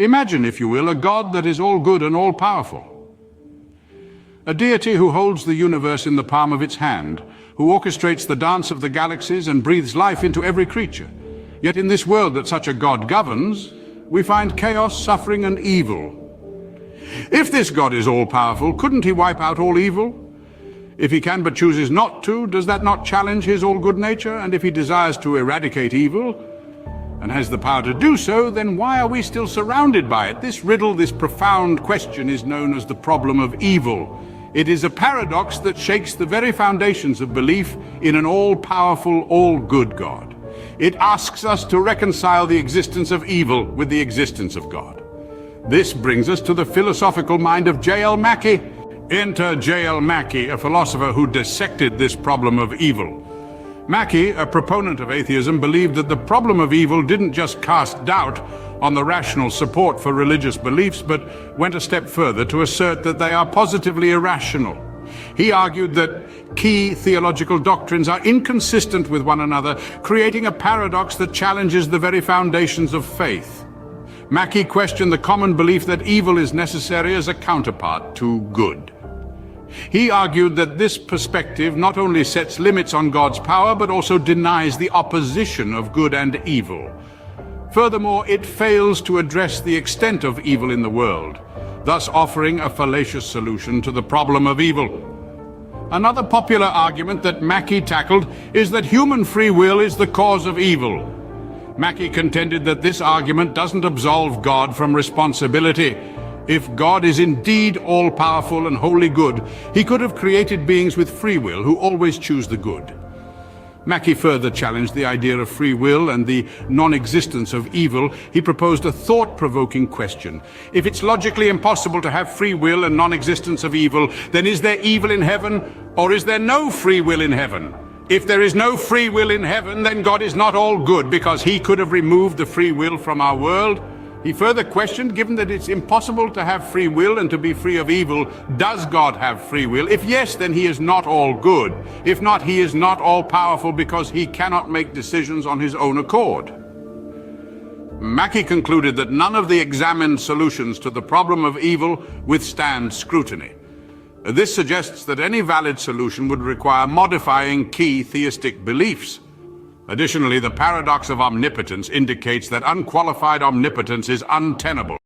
Imagine, if you will, a God that is all good and all powerful. A deity who holds the universe in the palm of its hand, who orchestrates the dance of the galaxies and breathes life into every creature. Yet in this world that such a God governs, we find chaos, suffering, and evil. If this God is all-powerful, couldn't he wipe out all evil? If he can but chooses not to, does that not challenge his all-good nature? And if he desires to eradicate evil, and has the power to do so, then why are we still surrounded by it? This riddle, this profound question, is known as the problem of evil. It is a paradox that shakes the very foundations of belief in an all-powerful, all-good God. It asks us to reconcile the existence of evil with the existence of God. This brings us to the philosophical mind of J.L. Mackie. Enter J.L. Mackie, a philosopher who dissected this problem of evil. Mackie, a proponent of atheism, believed that the problem of evil didn't just cast doubt on the rational support for religious beliefs, but went a step further to assert that they are positively irrational. He argued that key theological doctrines are inconsistent with one another, creating a paradox that challenges the very foundations of faith. Mackie questioned the common belief that evil is necessary as a counterpart to good. He argued that this perspective not only sets limits on God's power, but also denies the opposition of good and evil. Furthermore, it fails to address the extent of evil in the world, thus offering a fallacious solution to the problem of evil. Another popular argument that Mackie tackled is that human free will is the cause of evil. Mackie contended that this argument doesn't absolve God from responsibility. If God is indeed all-powerful and wholly good, he could have created beings with free will who always choose the good. Mackie further challenged the idea of free will and the non-existence of evil. He proposed a thought-provoking question. If it's logically impossible to have free will and non-existence of evil, then is there evil in heaven, or is there no free will in heaven? If there is no free will in heaven, then God is not all good, because he could have removed the free will from our world. He further questioned, given that it's impossible to have free will and to be free of evil, does God have free will? If yes, then he is not all good. If not, he is not all powerful because he cannot make decisions on his own accord. Mackie concluded that none of the examined solutions to the problem of evil withstand scrutiny. This suggests that any valid solution would require modifying key theistic beliefs. Additionally, the paradox of omnipotence indicates that unqualified omnipotence is untenable.